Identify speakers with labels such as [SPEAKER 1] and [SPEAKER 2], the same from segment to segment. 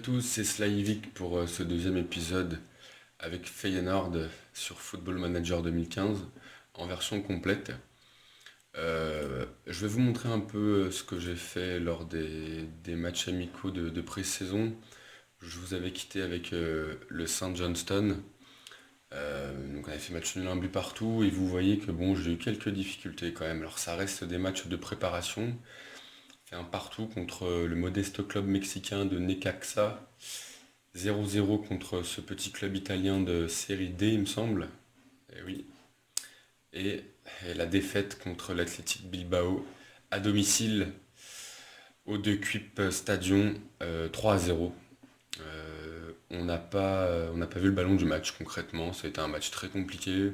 [SPEAKER 1] tous, c'est Slaivik pour ce deuxième épisode avec Feyenoord sur Football Manager 2015 en version complète. Je vais vous montrer un peu ce que j'ai fait lors des matchs amicaux de pré-saison. Je vous avais quitté avec le Saint Johnston. Donc on avait fait match nul un but partout et vous voyez que bon, j'ai eu quelques difficultés quand même. Alors ça reste des matchs de préparation. Fait un partout contre le modeste club mexicain de Necaxa. 0-0 contre ce petit club italien de série D, il me semble. Et oui. Et, et la défaite contre l'Athletic Bilbao à domicile au De Kuip Stadion 3-0. On n'a pas vu le ballon du match concrètement. Ça a été un match très compliqué.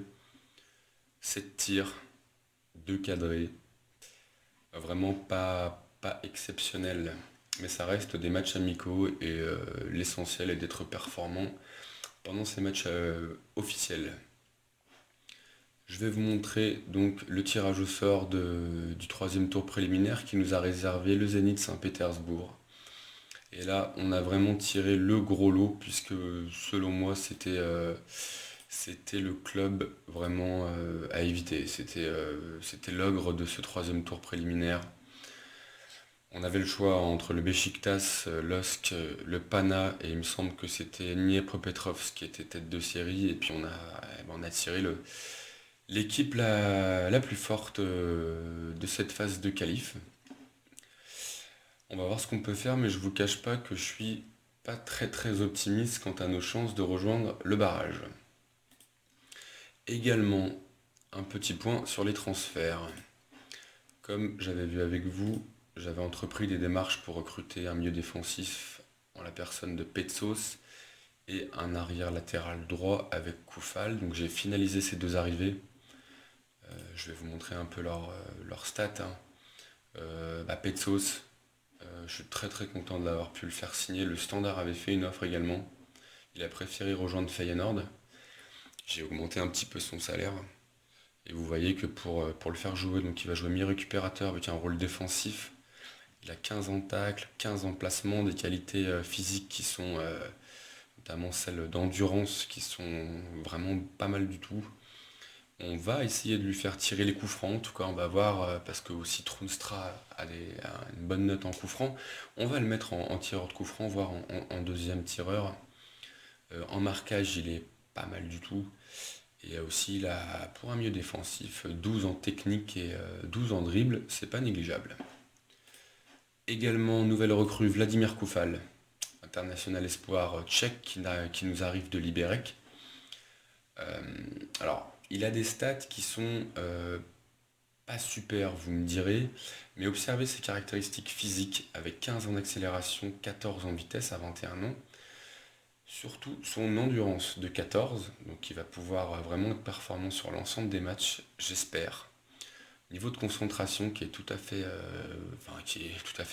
[SPEAKER 1] 7 tirs, 2 cadrés. Vraiment pas exceptionnel. Mais ça reste des matchs amicaux et l'essentiel est d'être performant pendant ces matchs officiels. Je vais vous montrer donc le tirage au sort du troisième tour préliminaire qui nous a réservé le Zénith Saint-Pétersbourg. Et là, on a vraiment tiré le gros lot puisque selon moi, c'était le club vraiment à éviter. C'était l'ogre de ce troisième tour préliminaire. On avait le choix entre le Beşiktaş, LOSC, le Pana et il me semble que c'était Dniepropetrovsk qui était tête de série et puis on a tiré l'équipe la plus forte de cette phase de qualif. On va voir ce qu'on peut faire mais je vous cache pas que je suis pas très très optimiste quant à nos chances de rejoindre le barrage. Également, un petit point sur les transferts. Comme j'avais vu avec vous, j'avais entrepris des démarches pour recruter un milieu défensif en la personne de Petsos et un arrière latéral droit avec Koufal. Donc j'ai finalisé ces deux arrivées. Je vais vous montrer un peu leur stats, hein. Petsos, je suis très très content de l'avoir pu le faire signer. Le Standard avait fait une offre également. Il a préféré rejoindre Feyenoord. J'ai augmenté un petit peu son salaire. Et vous voyez que pour le faire jouer, donc il va jouer mi-récupérateur avec un rôle défensif. Il a 15 ans de tacle, 15 ans de placement, des qualités physiques qui sont, notamment celles d'endurance, qui sont vraiment pas mal du tout. On va essayer de lui faire tirer les coups francs, en tout cas on va voir, parce que aussi Troonstra a une bonne note en coups francs. On va le mettre en tireur de coups francs, voire en deuxième tireur. En marquage, il est pas mal du tout. Et aussi, pour un milieu défensif, 12 en technique et 12 en dribble, c'est pas négligeable. Également, nouvelle recrue, Vladimir Koufal, international espoir tchèque qui nous arrive de Liberec. Alors, il a des stats qui sont pas super, vous me direz, mais observez ses caractéristiques physiques avec 15 ans d'accélération, 14 en vitesse à 21 ans. Surtout son endurance de 14, donc il va pouvoir vraiment être performant sur l'ensemble des matchs, j'espère. Niveau de concentration qui est tout à fait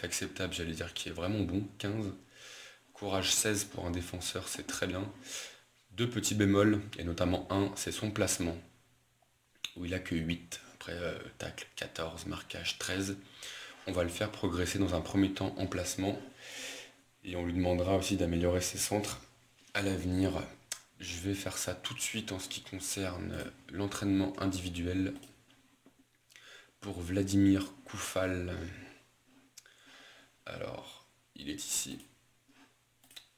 [SPEAKER 1] acceptable, j'allais dire qui est vraiment bon, 15. Courage 16 pour un défenseur, c'est très bien. Deux petits bémols, et notamment un, c'est son placement, où il a que 8. Après, tacle 14, marquage 13. On va le faire progresser dans un premier temps en placement, et on lui demandera aussi d'améliorer ses centres à l'avenir. Je vais faire ça tout de suite en ce qui concerne l'entraînement individuel pour Vladimir Koufal. Alors, il est ici.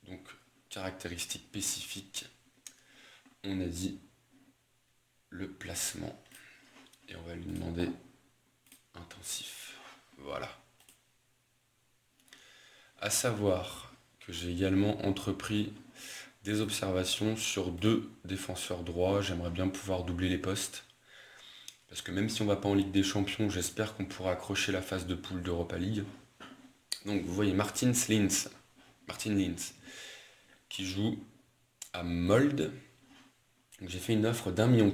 [SPEAKER 1] Donc, caractéristiques spécifiques. On a dit le placement. Et on va lui demander intensif. Voilà. À savoir que j'ai également entrepris des observations sur deux défenseurs droits. J'aimerais bien pouvoir doubler les postes. Parce que même si on ne va pas en Ligue des Champions, j'espère qu'on pourra accrocher la phase de poule d'Europa League. Donc vous voyez Martin Linz, qui joue à Molde. Donc j'ai fait une offre d'1,4 million,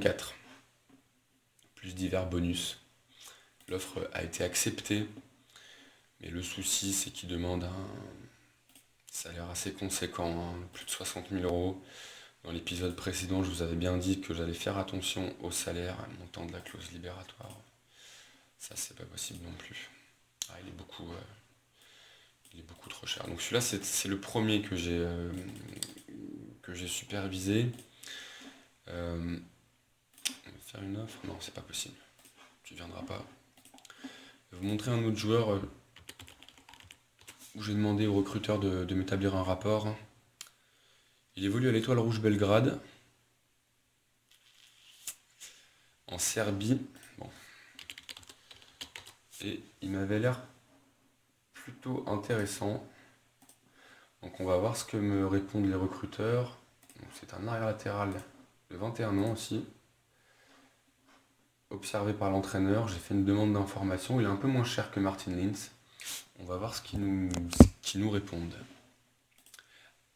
[SPEAKER 1] plus divers bonus. L'offre a été acceptée, mais le souci c'est qu'il demande un salaire assez conséquent, hein, plus de 60 000 euros. Dans l'épisode précédent, je vous avais bien dit que j'allais faire attention au salaire, à le montant de la clause libératoire. Ça, c'est pas possible non plus. Il est beaucoup trop cher. Donc celui-là, c'est le premier que j'ai supervisé. Euh, on va faire une offre. Non, c'est pas possible. Tu ne viendras pas. Je vais vous montrer un autre joueur où j'ai demandé au recruteur de m'établir un rapport. Il évolue à l'Étoile Rouge Belgrade, en Serbie. Bon. Et il m'avait l'air plutôt intéressant. Donc on va voir ce que me répondent les recruteurs. Donc, c'est un arrière latéral de 21 ans aussi. Observé par l'entraîneur, j'ai fait une demande d'information. Il est un peu moins cher que Martin Linz. On va voir ce qu'ils nous répondent.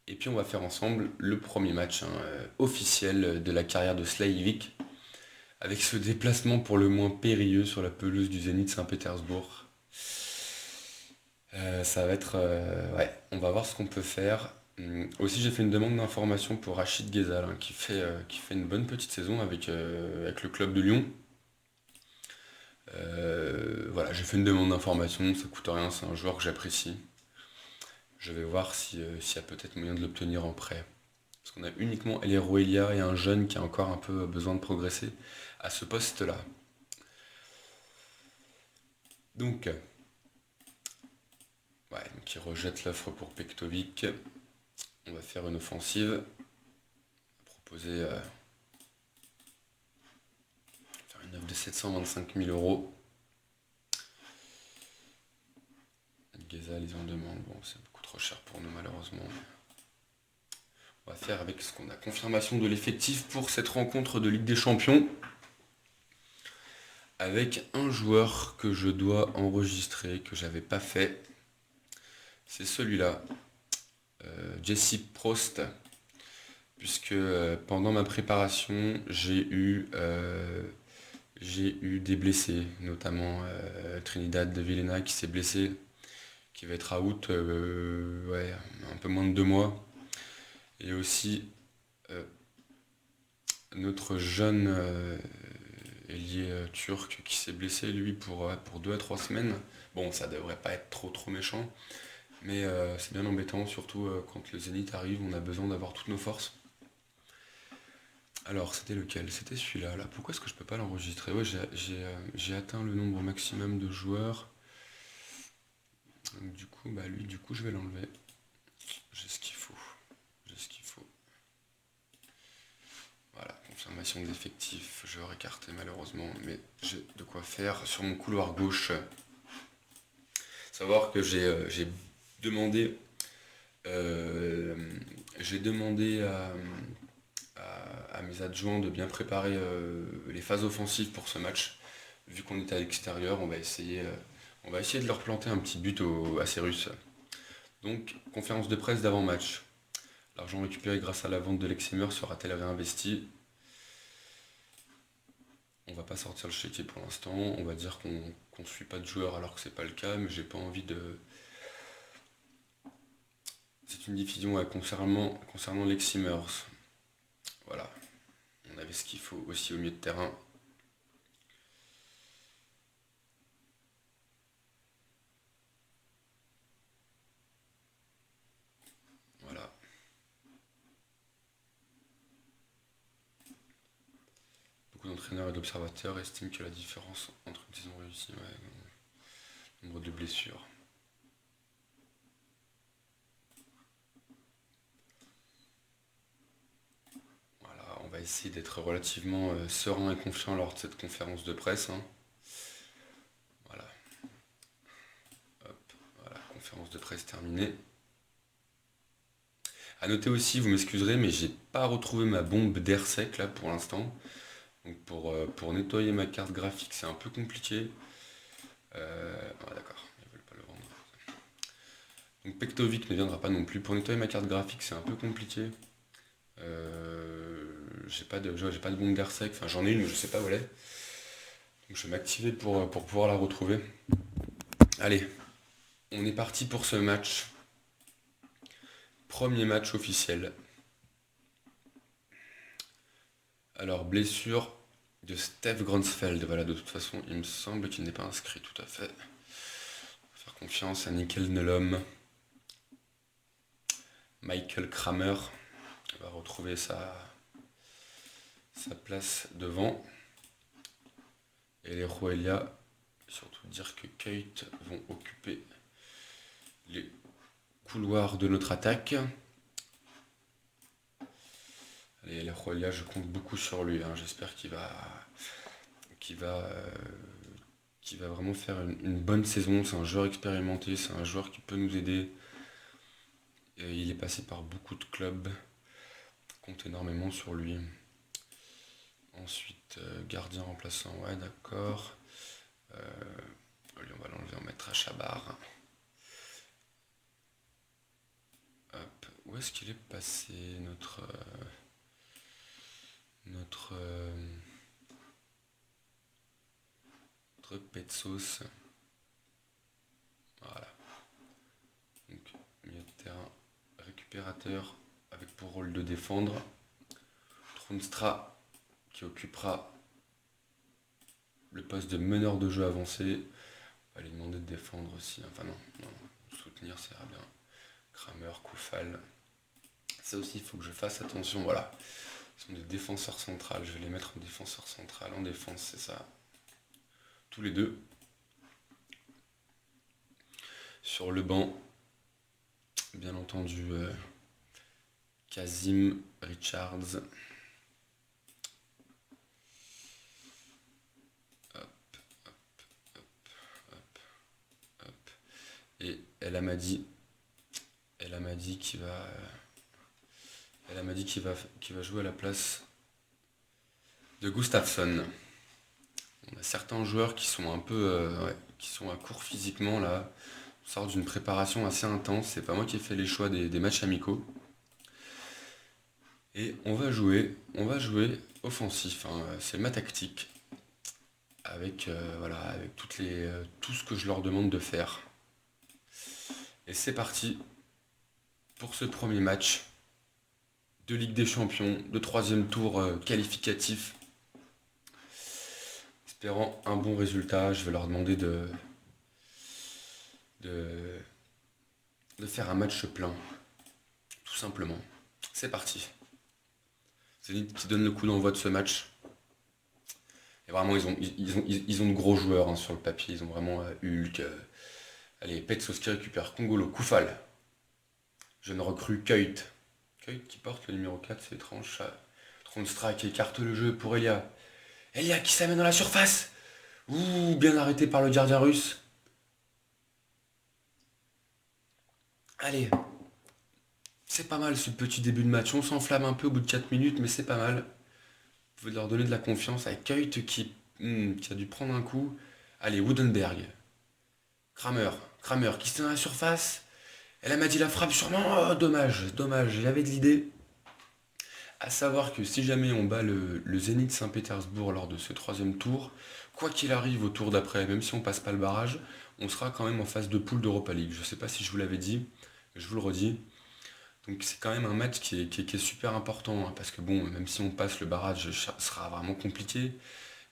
[SPEAKER 1] Et puis on va faire ensemble le premier match officiel de la carrière de Slajovic, avec ce déplacement pour le moins périlleux sur la pelouse du Zénith Saint-Pétersbourg. Ça va être... ouais, on va voir ce qu'on peut faire. Aussi, j'ai fait une demande d'information pour Rachid Ghezal, qui fait une bonne petite saison avec le club de Lyon. Voilà, j'ai fait une demande d'information, ça coûte rien, c'est un joueur que j'apprécie. Je vais voir s'il y a peut-être moyen de l'obtenir en prêt. Parce qu'on a uniquement Elie Rouelia et un jeune qui a encore un peu besoin de progresser à ce poste-là. Donc, ouais, donc il rejette l'offre pour Pektovic. On va faire une offensive. Proposer faire une offre de 725 000 euros. Ghezal, ils en demandent. Bon, c'est beaucoup trop cher pour nous, malheureusement. On va faire avec ce qu'on a confirmation de l'effectif pour cette rencontre de Ligue des Champions. Avec un joueur que je dois enregistrer, que j'avais pas fait. C'est celui-là. Jesse Prost. Puisque pendant ma préparation, j'ai eu des blessés, notamment Trinidad de Vilhena qui s'est blessé, qui va être out ouais, un peu moins de 2 mois. Et aussi notre jeune ailier turc qui s'est blessé lui pour 2 à 3 semaines. Bon, ça devrait pas être trop méchant, mais c'est bien embêtant, surtout quand le Zénith arrive, on a besoin d'avoir toutes nos forces. Alors, c'était lequel? C'était celui-là. Là. Pourquoi est-ce que je peux pas l'enregistrer? Ouais, j'ai atteint le nombre maximum de joueurs. Donc, du coup, je vais l'enlever. J'ai ce qu'il faut. Voilà, confirmation d'effectifs. Je vais écarter malheureusement, mais j'ai de quoi faire sur mon couloir gauche. Savoir que j'ai demandé, à mes adjoints de bien préparer les phases offensives pour ce match. Vu qu'on est à l'extérieur, on va essayer de leur planter un petit but à ces Russes. Donc, conférence de presse d'avant-match. L'argent récupéré grâce à la vente de l'Exemer sera-t-elle réinvesti? On va pas sortir le chéquier pour l'instant. On va dire qu'on suit pas de joueurs alors que c'est pas le cas, mais j'ai pas envie de... C'est une diffusion concernant l'Exemers. Voilà. On avait ce qu'il faut aussi au milieu de terrain. Voilà. Beaucoup d'entraîneurs et d'observateurs estiment que la différence entre une saison réussie et le nombre de blessures. Voilà, on va essayer d'être relativement serein et confiant lors de cette conférence de presse. Hein. Voilà. Hop, voilà, conférence de presse terminée. A noter aussi, vous m'excuserez, mais j'ai pas retrouvé ma bombe d'air sec là pour l'instant. Donc pour nettoyer ma carte graphique, c'est un peu compliqué. Ah, d'accord, ils veulent pas le vendre. Donc Pektovic ne viendra pas non plus. Pour nettoyer ma carte graphique, c'est un peu compliqué. J'ai pas de bombe d'air sec. Enfin, j'en ai une, mais je sais pas où elle est. Donc je vais m'activer pour pouvoir la retrouver. Allez, on est parti pour ce match. Premier match officiel. Alors, blessure de Steve Gronsfeld. Voilà, de toute façon, il me semble qu'il n'est pas inscrit tout à fait. Faire confiance à Nickel Nelom. Michael Kramer va retrouver sa place devant. Et les Roelia, surtout dire que Kuyt vont occuper les couloirs de notre attaque. Allez, les Roelia, je compte beaucoup sur lui. J'espère qu'il va vraiment faire une bonne saison. C'est un joueur expérimenté, c'est un joueur qui peut nous aider. Et il est passé par beaucoup de clubs. Je compte énormément sur lui. Ensuite, gardien remplaçant, ouais, d'accord. Allez, on va l'enlever, on va mettre à Chabar. Hop, où est-ce qu'il est passé notre Petsos? Voilà. Donc, milieu de terrain, récupérateur, avec pour rôle de défendre. Troonstra qui occupera le poste de meneur de jeu avancé. On va lui demander de défendre aussi. Enfin non, soutenir ça ira bien. Kramer, Koufal. Ça aussi, il faut que je fasse attention. Voilà. Ce sont des défenseurs centrales. Je vais les mettre en défenseur central. En défense, c'est ça. Tous les deux. Sur le banc, bien entendu, Kazim Richards. Et El Amadi qui va jouer à la place de Gustafsson. On a certains joueurs qui sont un peu qui sont à court physiquement là. On sort d'une préparation assez intense. C'est pas moi qui ai fait les choix des matchs amicaux. Et on va jouer offensif. C'est ma tactique. Avec avec tout ce que je leur demande de faire. Et c'est parti pour ce premier match de Ligue des Champions, de 3e tour qualificatif. Espérant un bon résultat, je vais leur demander de faire un match plein. Tout simplement. C'est parti. Zénith qui donne le coup d'envoi de ce match. Et vraiment, ils ont de gros joueurs sur le papier. Ils ont vraiment Hulk. Allez, Petsos qui récupère. Kongolo, Koufal. Jeune recrue, Kuyt. Kuyt qui porte le numéro 4, c'est étrange. Troonstra qui écarte le jeu pour Elia. Elia qui s'amène dans la surface. Ouh, bien arrêté par le gardien russe. Allez. C'est pas mal ce petit début de match. On s'enflamme un peu au bout de 4 minutes, mais c'est pas mal. Vous pouvez leur donner de la confiance avec Kuyt qui a dû prendre un coup. Allez, Woodenberg. Kramer qui se tient dans la surface. Elle m'a dit la frappe sûrement. Oh, dommage. J'avais de l'idée. À savoir que si jamais on bat le Zénith Saint-Pétersbourg lors de ce 3e tour, quoi qu'il arrive au tour d'après, même si on passe pas le barrage, on sera quand même en phase de poule d'Europa League. Je sais pas si je vous l'avais dit, je vous le redis. Donc c'est quand même un match qui est super important, parce que bon, même si on passe le barrage, ça sera vraiment compliqué.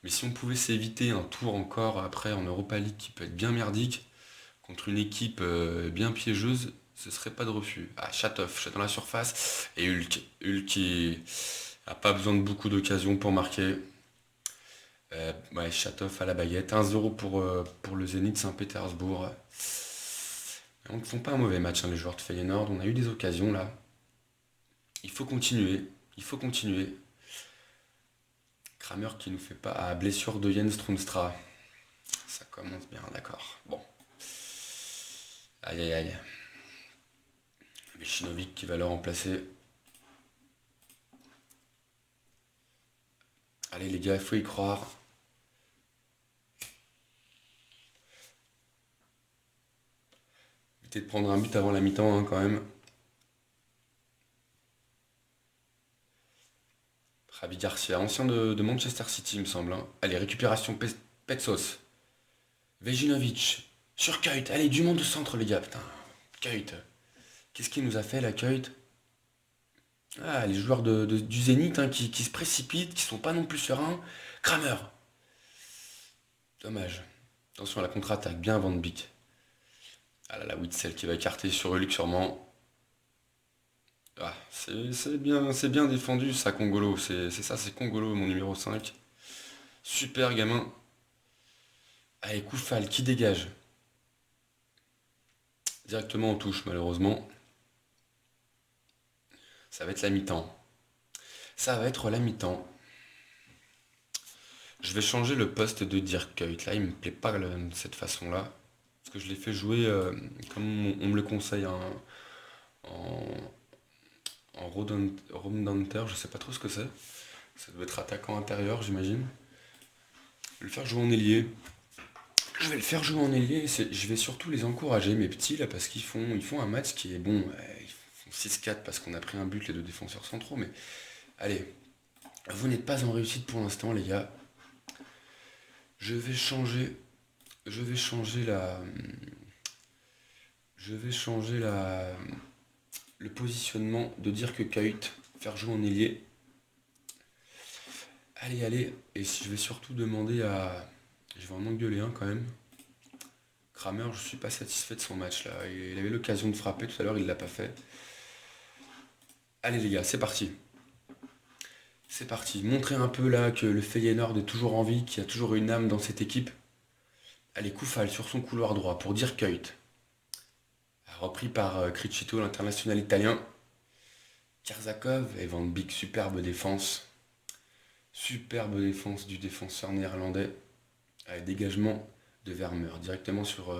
[SPEAKER 1] Mais si on pouvait s'éviter un tour encore après en Europa League qui peut être bien merdique, contre une équipe bien piégeuse, ce serait pas de refus. Ah, Chatov dans la surface. Et Hulk. Hulk qui a pas besoin de beaucoup d'occasions pour marquer. Chatov à la baguette. 1-0 pour le Zénith Saint-Pétersbourg. On ne font pas un mauvais match, les joueurs de Feyenoord. On a eu des occasions là. Il faut continuer. Kramer qui nous fait pas à blessure de Jens Troonstra. Ça commence bien, d'accord. Bon. Aïe aïe aïe. Vechinovic qui va le remplacer. Allez les gars, il faut y croire. Évitez de prendre un but avant la mi-temps quand même. Javi Garcia, ancien de Manchester City il me semble. Allez, récupération Petsos. Vejinovic. Sur Kuyt. Allez, du monde de centre les gars. Putain. Kuyt. Qu'est-ce qu'il nous a fait la Kuyt? Ah, les joueurs du Zénith qui se précipitent, qui sont pas non plus sereins. Kramer. Dommage. Attention à la contre-attaque, bien Van Beek. Ah là là, Witzel qui va écarter sur Hulk sûrement. Ah, c'est bien défendu ça, Congolo. C'est ça, c'est Congolo, mon numéro 5. Super gamin. Allez, Koufal, qui dégage? Directement en touche, malheureusement. Ça va être la mi-temps. Ça va être la mi-temps. Je vais changer le poste de Dirk Kuyt. Là, il me plaît pas de cette façon-là. Parce que je l'ai fait jouer comme on me le conseille en, en Roam je sais pas trop ce que c'est. Ça doit être attaquant intérieur, j'imagine. Je vais le faire jouer en ailier. Je vais le faire jouer en ailier. Je vais surtout les encourager, mes petits, là, parce qu'ils font un match qui est bon. Ils font 6-4 parce qu'on a pris un but, les deux défenseurs centraux. Mais allez, vous n'êtes pas en réussite pour l'instant, les gars. Je vais changer. Je vais changer la. Je vais changer le positionnement de dire que Kuyt, faire jouer en ailier. Allez, allez. Et si je vais surtout demander à. Je vais en engueuler un quand même. Kramer, je suis pas satisfait de son match là. Il avait l'occasion de frapper tout à l'heure, il l'a pas fait. Allez les gars, c'est parti. C'est parti. Montrez un peu là que le Feyenoord est toujours en vie, qu'il y a toujours une âme dans cette équipe. Allez, Koufal sur son couloir droit pour dire Kuyt. Repris par Cricito, l'international italien. Karsakov et Van Beek, superbe défense. Superbe défense du défenseur néerlandais. Allez, dégagement de Vermeer directement sur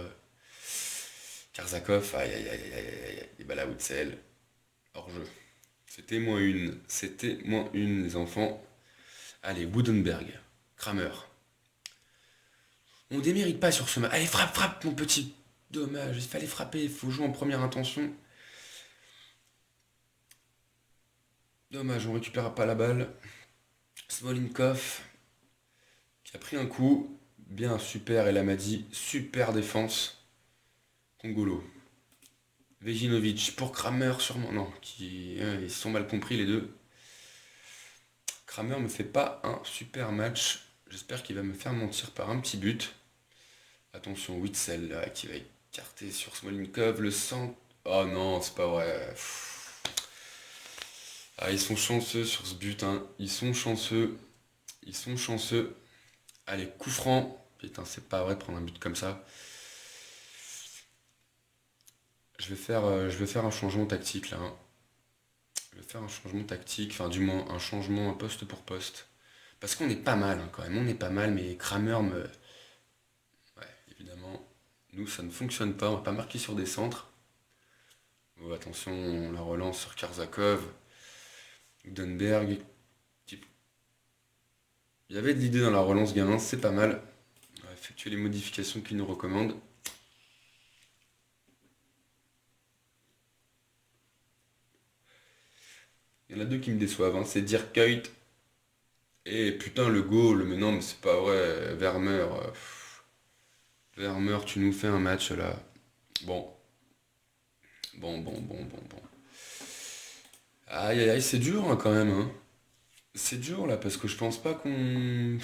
[SPEAKER 1] Karsakov. Aïe aïe aïe aïe aïe. Et bah la Witzel. Hors jeu. C'était moins une. C'était moins une, les enfants. Allez, Woodenberg. Kramer. On démérite pas sur ce match. Allez, frappe, frappe, mon petit. Dommage, il fallait frapper. Il faut jouer en première intention. Dommage, on récupère pas la balle. Smolinkov qui a pris un coup. Bien, super, elle m'a dit. Super défense. Congolo. Vejinovic pour Kramer sûrement. Non, ils se sont mal compris les deux. Kramer me fait pas un super match. J'espère qu'il va me faire mentir par un petit but. Attention, Witzel là, qui va écarter sur Smolinkov. Le centre. Oh non, c'est pas vrai. Ah, ils sont chanceux sur ce but, hein. Ils sont chanceux. Ils sont chanceux. Allez, coup franc. Putain, c'est pas vrai de prendre un but comme ça. Je vais faire un changement tactique là, hein. Je vais faire un changement tactique, enfin du moins un changement poste pour poste. Parce qu'on est pas mal hein, quand même, on est pas mal, mais Kramer me. Ouais, évidemment. Nous, ça ne fonctionne pas, on va pas marquer sur des centres. Oh, attention, on la relance sur Karsakov. Udenberg. Il y avait de l'idée dans la relance gamin, c'est pas mal. On va effectuer les modifications qu'il nous recommande. Il y en a deux qui me déçoivent, hein. C'est Dirk Kuyt et putain le goal. Mais non, mais c'est pas vrai. Vermeer, Vermeer, tu nous fais un match là. Bon, bon. Aïe aïe aïe, c'est dur hein, quand même, hein. C'est dur là parce que je pense pas qu'on.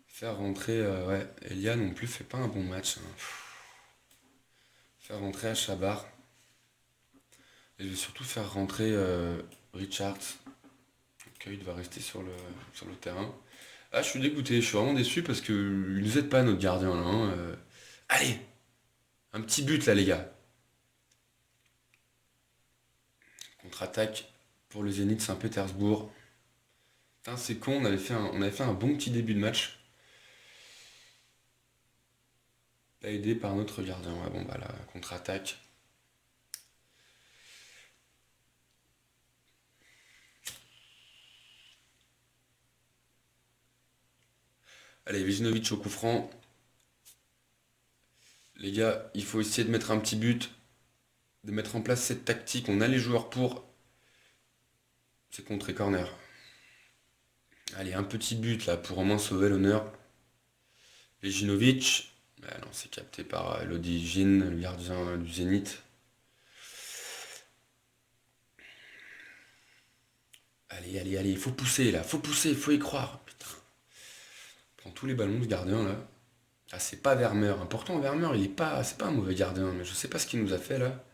[SPEAKER 1] Faire rentrer. Ouais, Elia non plus fait pas un bon match, hein. Faire rentrer Achabar. Et je vais surtout faire rentrer Richards. Kuyt va rester sur le terrain. Ah, je suis dégoûté, je suis vraiment déçu parce que il nous aide pas notre gardien là, hein. Allez, un petit but là les gars. Contre-attaque pour le Zénith Saint-Pétersbourg. Putain, c'est con, on avait fait un bon petit début de match. Pas aidé par notre gardien. Ouais, bon bah la contre-attaque. Allez, Vizinovic au coup franc. Les gars, il faut essayer de mettre un petit but, de mettre en place cette tactique. On a les joueurs pour. C'est contre et corner. Allez, un petit but là pour au moins sauver l'honneur. Vejinovic. Ah non, c'est capté par Lodigin, le gardien du Zénith. Allez, allez, allez, il faut pousser là, faut pousser, il faut y croire. Putain, il prend tous les ballons ce gardien là. Ah, c'est pas Vermeer, hein. Pourtant Vermeer, il est pas, c'est pas un mauvais gardien, mais je sais pas ce qu'il nous a fait là.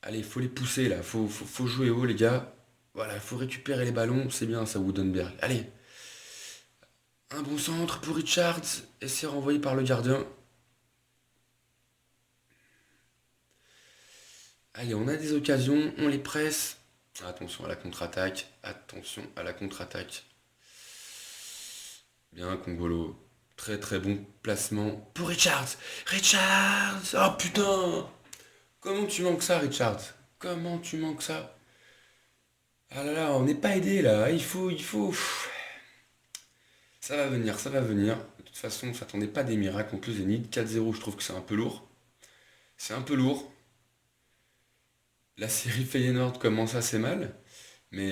[SPEAKER 1] Allez, faut les pousser là, faut jouer haut les gars. Voilà, il faut récupérer les ballons, c'est bien ça Woodenberg. Allez, un bon centre pour Richards et c'est renvoyé par le gardien. Allez, on a des occasions, on les presse. Attention à la contre-attaque, attention à la contre-attaque. Bien Congolo, très très bon placement pour Richards. Richards, oh putain, comment tu manques ça Richards? Comment tu manques ça? Ah là là, on n'est pas aidé là, il faut. Ça va venir, ça va venir. De toute façon, on s'attendait pas à des miracles contre le Zénith. 4-0, je trouve que c'est un peu lourd. C'est un peu lourd. La série Feyenoord commence assez mal, mais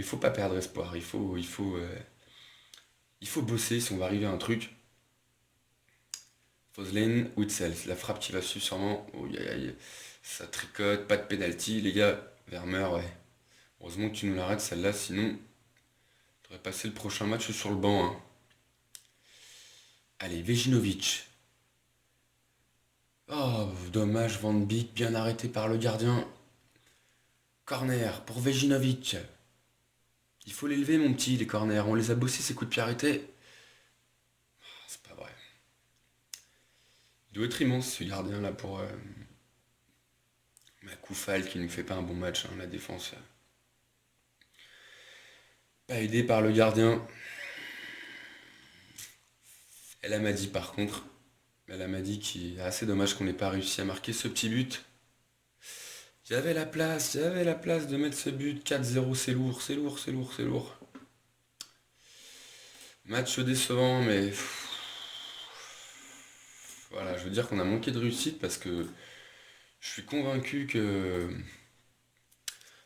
[SPEAKER 1] faut pas perdre espoir. Il faut bosser si on va arriver à un truc. Foslane, Witsel, c'est la frappe qui va suivre sûrement. Oh, aïe, aïe, ça tricote, pas de penalty, les gars. Vermeer, ouais. Heureusement que tu nous l'arrêtes celle-là, sinon, tu aurais passé le prochain match sur le banc, hein. Allez, Vejinovic. Oh, dommage, Van Beek, bien arrêté par le gardien. Corner pour Vejinovic. Il faut l'élever, mon petit, les corners. On les a bossés, ces coups de pied arrêtés. Ah, c'est pas vrai. Il doit être immense, ce gardien, là, pour Koufal, qui ne fait pas un bon match, hein, la défense. Pas aidé par le gardien. El Amadi, par contre. El Amadi, qui est assez dommage qu'on n'ait pas réussi à marquer ce petit but. J'avais la place de mettre ce but. 4-0, c'est lourd, c'est lourd, c'est lourd, c'est lourd. Match décevant, mais voilà, je veux dire qu'on a manqué de réussite parce que je suis convaincu que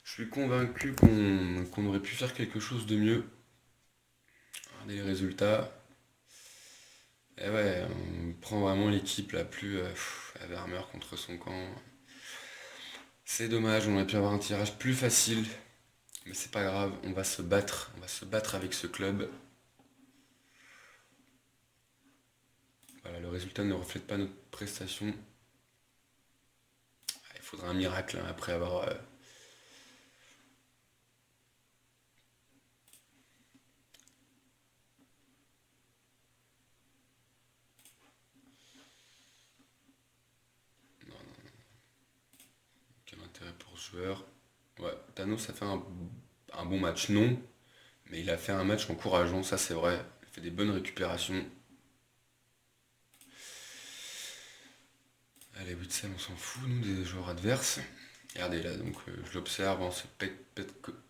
[SPEAKER 1] je suis convaincu qu'on aurait pu faire quelque chose de mieux. Regardez les résultats. Et ouais, on prend vraiment l'équipe la plus à Vermeer contre son camp. C'est dommage, on aurait pu avoir un tirage plus facile, mais c'est pas grave, on va se battre avec ce club. Voilà, le résultat ne reflète pas notre prestation. Il faudra un miracle hein, après avoir. Non, non, quel intérêt pour ce joueur. Ouais, Thanos a fait un bon match, non, mais il a fait un match encourageant, ça c'est vrai. Il a fait des bonnes récupérations. Allez, Witsel, on s'en fout, nous, des joueurs adverses. Regardez là, donc je l'observe, hein, c'est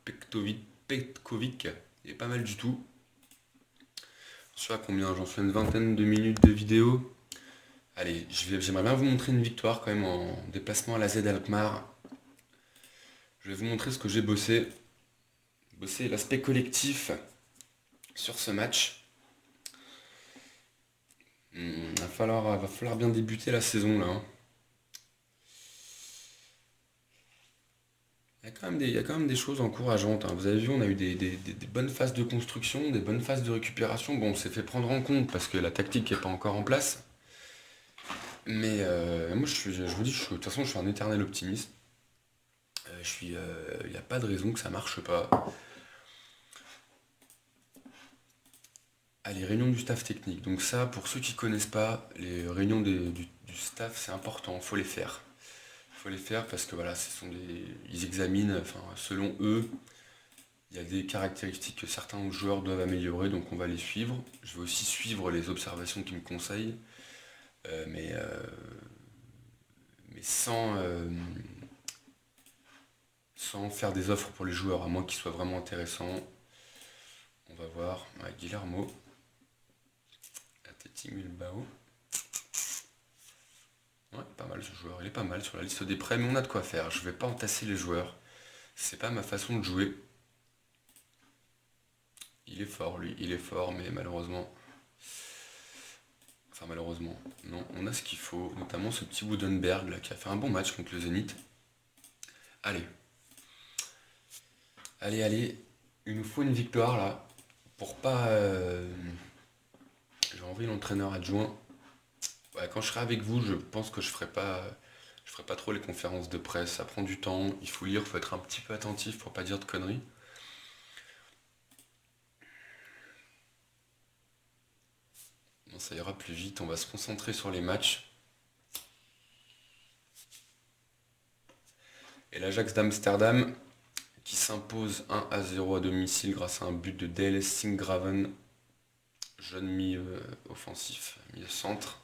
[SPEAKER 1] Petkovic, il est pas mal du tout. Je sais pas combien, j'en suis à une vingtaine de minutes de vidéo. Allez, j'aimerais bien vous montrer une victoire quand même en déplacement à la Z Alkmaar. Je vais vous montrer ce que j'ai bossé. Bossé l'aspect collectif sur ce match. Va falloir bien débuter la saison là, hein. Il y a quand même des choses encourageantes, hein. Vous avez vu, on a eu des bonnes phases de construction, des bonnes phases de récupération. Bon, on s'est fait prendre en compte parce que la tactique n'est pas encore en place. Mais moi, je vous dis, de toute façon, je suis un éternel optimiste. Il n'y a pas de raison que ça marche pas. Ah, les réunions du staff technique. Donc ça, pour ceux qui connaissent pas, les réunions du staff, c'est important, faut les faire. Faut les faire parce que voilà, ils examinent, enfin, selon eux, il y a des caractéristiques que certains joueurs doivent améliorer, donc on va les suivre. Je vais aussi suivre les observations qu'ils me conseillent, euh, mais, euh, mais sans faire des offres pour les joueurs, à moins qu'ils soient vraiment intéressants. On va voir. Ouais, Guillermo, Athletic Bilbao. Ouais, pas mal ce joueur, il est pas mal sur la liste des prêts, mais on a de quoi faire. Je vais pas entasser les joueurs. C'est pas ma façon de jouer. Il est fort, lui, il est fort, mais malheureusement. Enfin, malheureusement, non, on a ce qu'il faut, notamment ce petit Woodenberg là, qui a fait un bon match contre le Zénith. Allez, allez, allez, il nous faut une victoire là, pour pas. J'ai envoyé l'entraîneur adjoint. Ouais, quand je serai avec vous, je pense que je ferai pas. Je ferai pas trop les conférences de presse, ça prend du temps, il faut lire, il faut être un petit peu attentif pour pas dire de conneries. Bon, ça ira plus vite, on va se concentrer sur les matchs. Et l'Ajax d'Amsterdam qui s'impose 1-0 à domicile grâce à un but de DLS Sinkgraven, jeune mi-offensif, mi-centre.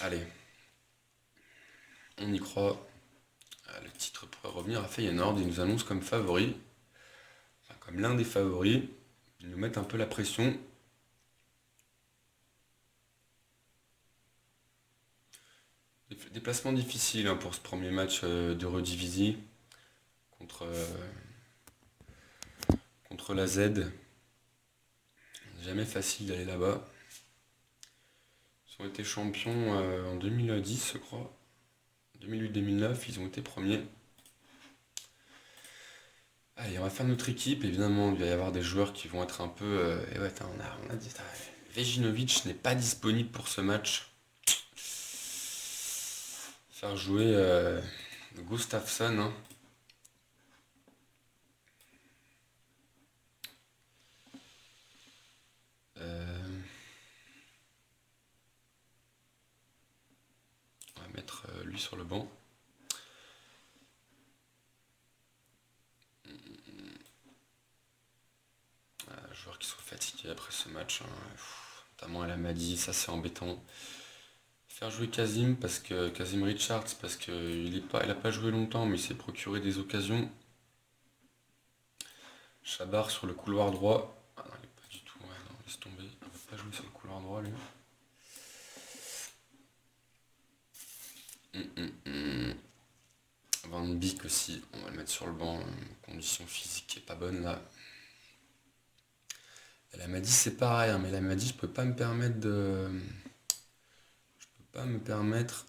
[SPEAKER 1] Allez, on y croit. Le titre pourrait revenir à Feyenoord. Ils nous annoncent comme favoris, enfin, comme l'un des favoris. Ils nous mettent un peu la pression. Déplacement difficile hein, pour ce premier match d'Eredivisie contre, contre la Z. Jamais facile d'aller là-bas. Ils ont été champions en 2010, je crois. 2008-2009, ils ont été premiers. Allez, on va faire notre équipe. Évidemment, il va y avoir des joueurs qui vont être un peu... et ouais, on a dit... Vejinovic n'est pas disponible pour ce match. Faire jouer Gustafsson. Hein. On va mettre lui sur le banc. Joueurs qui sont fatigués après ce match. Hein. Notamment El Amadi, ça c'est embêtant. Faire jouer Kazim Richards parce qu'il a pas joué longtemps mais il s'est procuré des occasions. Chabar sur le couloir droit. Ah non, il est pas du tout. Ouais, non, laisse tomber. Il ne va pas jouer sur le couloir droit lui. Van Beek aussi, on va le mettre sur le banc. Condition physique qui est pas bonne là. Elle m'a dit c'est pareil, hein, mais elle m'a dit je peux pas me permettre de. Je peux pas me permettre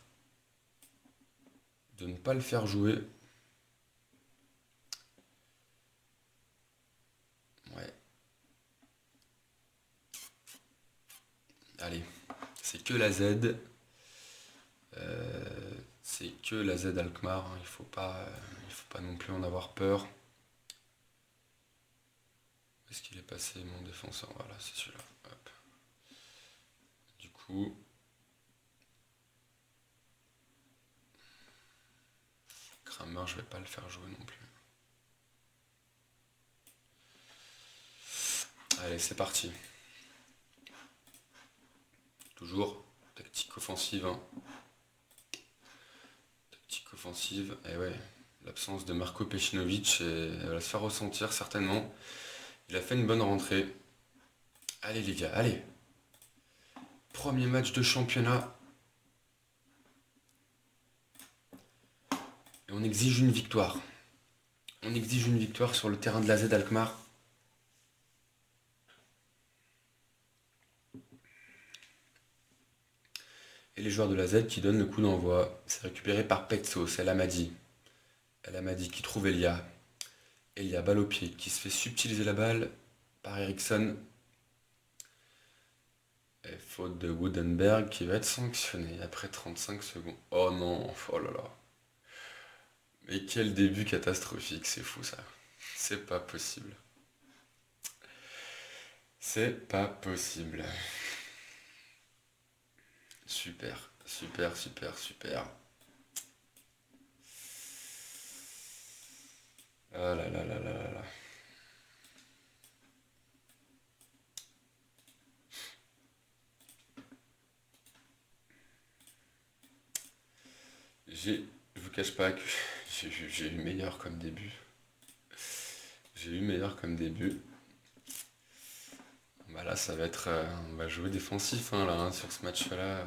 [SPEAKER 1] de ne pas le faire jouer. Ouais. Allez, c'est que la Z. C'est que la Z Alkmaar, hein, il faut pas non plus en avoir peur. Où est-ce qu'il est passé mon défenseur? Voilà, c'est celui-là. Hop. Du coup. Kramer, je vais pas le faire jouer non plus. Allez, c'est parti. Toujours tactique offensive. Hein. Tactique offensive. Et ouais, l'absence de Marco Pecinovic, elle va se faire ressentir certainement. Il a fait une bonne rentrée. Allez les gars, allez. Premier match de championnat. Et on exige une victoire. On exige une victoire sur le terrain de la Z Alkmaar. Et les joueurs de la Z qui donnent le coup d'envoi. C'est récupéré par Petsos, El Amadi. El Amadi qui trouve Elia. Elia, balle au pied, qui se fait subtiliser la balle par Eriksson. Et faute de Woodenberg qui va être sanctionné après 35 secondes. Oh non, oh là là. Mais quel début catastrophique, c'est fou ça. C'est pas possible. C'est pas possible. Super, super, super, super. Ah là là là là là là. Je vous cache pas que j'ai eu meilleur comme début. J'ai eu meilleur comme début. Bah là, ça va être. On va jouer défensif hein, là, hein, sur ce match-là.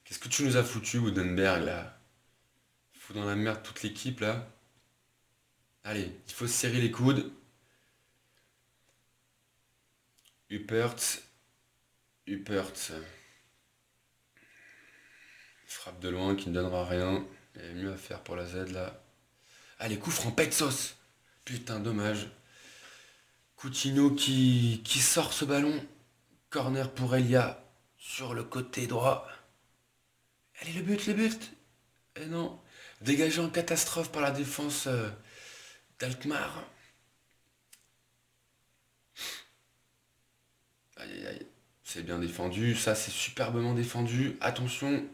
[SPEAKER 1] Qu'est-ce que tu nous as foutu, Woodenberg, là? Fous dans la merde toute l'équipe, là. Allez, il faut se serrer les coudes. Huppert. Huppert. Frappe de loin qui ne donnera rien. Il y a mieux à faire pour la Z, là. Allez, coup franc, Petsos. Putain, dommage. Coutinho qui sort ce ballon. Corner pour Elia. sur le côté droit. Allez, le but. Et non. Dégagé en catastrophe par la défense d'Alkmaar. Aïe aïe aïe. C'est bien défendu, ça c'est superbement défendu. Attention,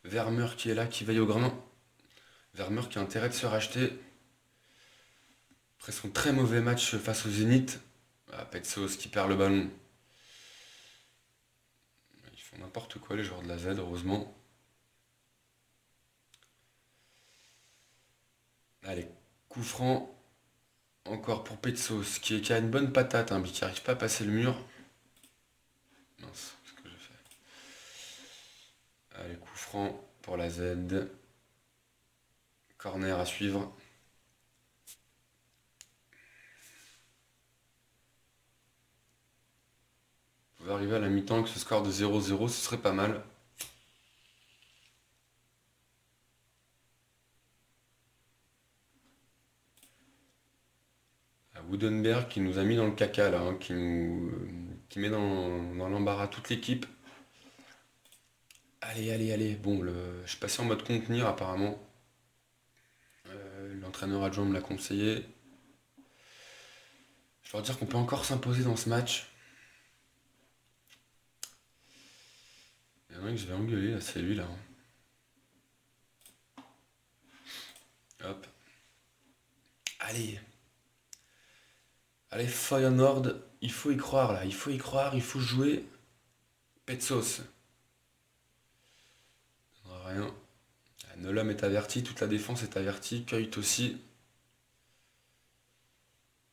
[SPEAKER 1] Vermeer qui est là, qui veille au grain. Vermeer qui a intérêt de se racheter. Après son très mauvais match face au Zénith. Ah, Petsos qui perd le ballon. Ils font n'importe quoi les joueurs de la Z, heureusement. Allez, coup franc. Encore pour Petsos, qui a une bonne patate, hein, mais qui n'arrive pas à passer le mur. Mince, ce que j'ai fait. Allez, coup franc pour la Z. Corner à suivre. Vous pouvez arriver à la mi-temps avec ce score de 0-0, ce serait pas mal. Woodenberg qui nous a mis dans le caca là, hein, qui met dans l'embarras toute l'équipe. Allez, allez, allez. Bon, je suis passé en mode contenir apparemment. L'entraîneur adjoint me l'a conseillé. Je dois dire qu'on peut encore s'imposer dans ce match. Il y en a un que je vais engueuler là, c'est lui là, hein. Hop. Allez. Allez, Feyenoord, il faut y croire là, il faut y croire, il faut jouer. Petsos. Rien. Nolam est averti, toute la défense est avertie, Kuyt aussi.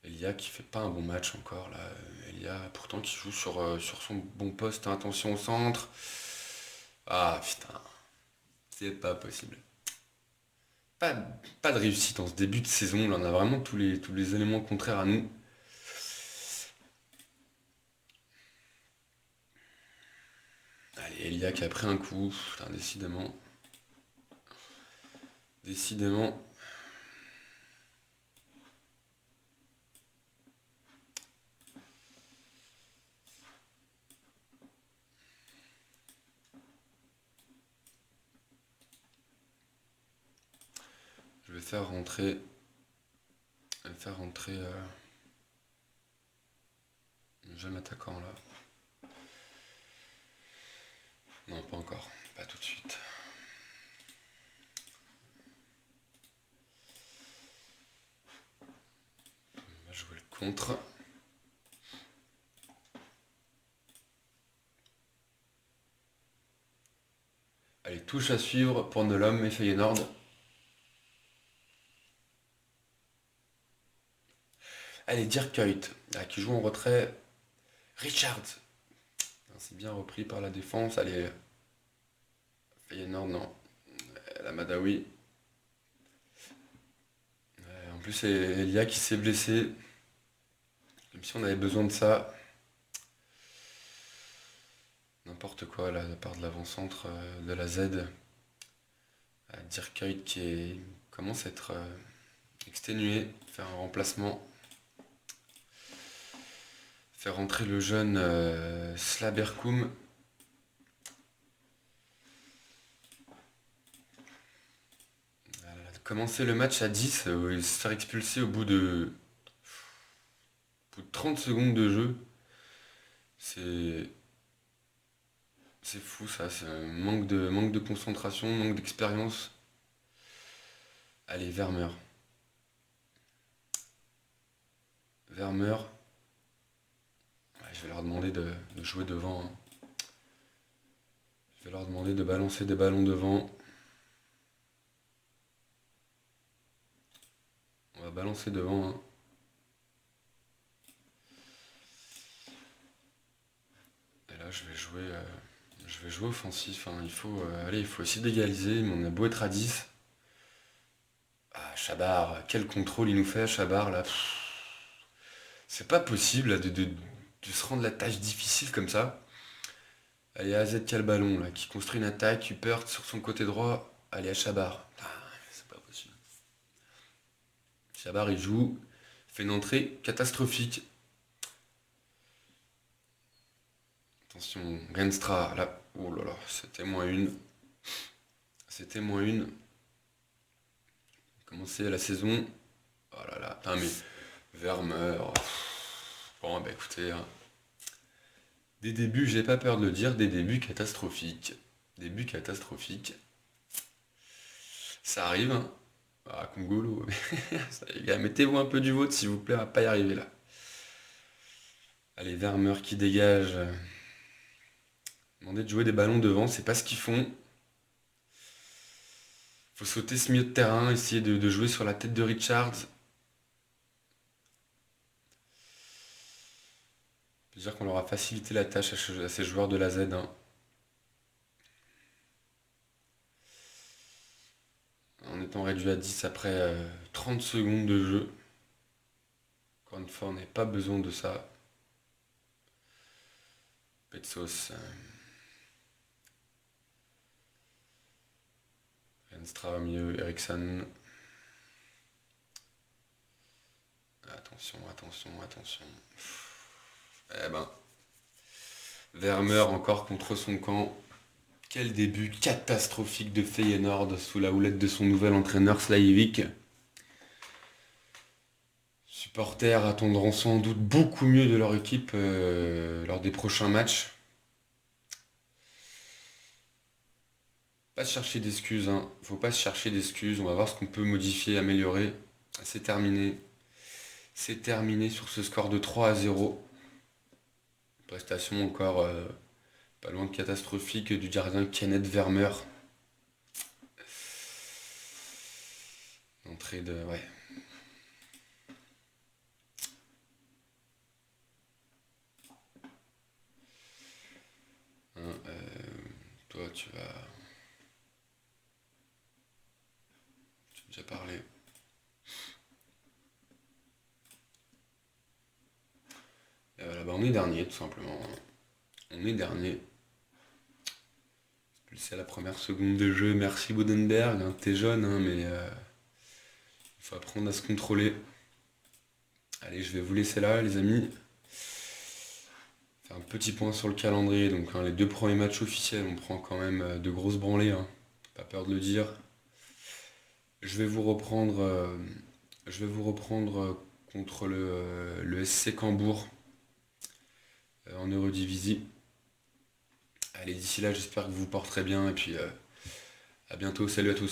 [SPEAKER 1] Elia qui fait pas un bon match encore là. Elia pourtant qui joue sur son bon poste, hein. Attention au centre. Ah putain, c'est pas possible. Pas, pas de réussite en ce début de saison, là on a vraiment tous les éléments contraires à nous. Allez, Elia qui a pris un coup, putain, décidément. Décidément. Je vais faire rentrer. Je vais faire rentrer le jeune attaquant là. Non, pas encore. Pas tout de suite. On va jouer le contre. Allez, touche à suivre pour Nolam et Feyenoord. Allez, Dirk Kuyt, qui joue en retrait. Richard. C'est bien repris par la défense. Allez, Feyenoord, non. La Madawi. En plus, c'est Elia qui s'est blessé. Comme si on avait besoin de ça. N'importe quoi là, de la part de l'avant-centre de la Z. Dirk Kuyt commence à être exténué. Faire un remplacement. Faire rentrer le jeune Slaberkoum. Commencer le match à 10, se faire expulser au bout de 30 secondes de jeu. C'est fou ça, c'est un manque de concentration, manque d'expérience. Allez, Vermeer. Vermeer. Ouais, je vais leur demander de jouer devant, hein. Je vais leur demander de balancer des ballons devant. On va balancer devant, hein. Et là, je vais jouer offensif, hein. Il faut essayer d'égaliser, mais on a beau être à 10. Ah, Chabar, quel contrôle il nous fait, Chabar, là. C'est pas possible là, de se rendre la tâche difficile comme ça. Allez, AZ qui a le ballon, là, qui construit une attaque, Huppert sur son côté droit. Allez, à Chabar. Ah, c'est pas possible. Chabar, il joue, fait une entrée catastrophique. Attention, Renstra, là. Oh là là, c'était moins une. C'était moins une. Commencer la saison. Oh là là, putain mais Vermeer. Bon bah écoutez, hein. Des débuts, j'ai pas peur de le dire, des débuts catastrophiques. Début catastrophique. Ça arrive, hein. Ah, Congolo. Les gars, mettez-vous un peu du vôtre s'il vous plaît, on va pas y arriver là. Allez, Vermeer qui dégage. Demander de jouer des ballons devant, c'est pas ce qu'ils font. Faut sauter ce milieu de terrain, essayer de jouer sur la tête de Richards. On peut dire qu'on leur a facilité la tâche à ces joueurs de la Z, hein. En étant réduit à 10 après 30 secondes de jeu. Encore une fois, on n'a pas besoin de ça. Petsos. Renstra au milieu, Eriksson. Attention, attention, attention. Eh ben. Vermeer encore contre son camp. Quel début catastrophique de Feyenoord sous la houlette de son nouvel entraîneur Slajevic. Supporters attendront sans doute beaucoup mieux de leur équipe lors des prochains matchs. Pas se chercher d'excuses, hein. Faut pas se chercher d'excuses. On va voir ce qu'on peut modifier, améliorer. C'est terminé. C'est terminé sur ce score de 3-0. Prestation encore pas loin de catastrophique du gardien Kenneth Vermeer. Entrée de. Ouais. Hein, toi, tu vas. Tu as déjà parlé. Et voilà, bah on est dernier, tout simplement. On est dernier. C'est la première seconde de jeu. Merci Bodenberg. Hein, t'es jeune, hein, mais il faut apprendre à se contrôler. Allez, je vais vous laisser là, les amis. Faire un petit point sur le calendrier. Donc, hein, les 2 premiers matchs officiels, on prend quand même de grosses branlées. Hein. Pas peur de le dire. Je vais vous reprendre, contre le SC Cambourg en Eurodivisie. Allez, d'ici là, j'espère que vous vous porterez bien. Et puis, à bientôt. Salut à tous.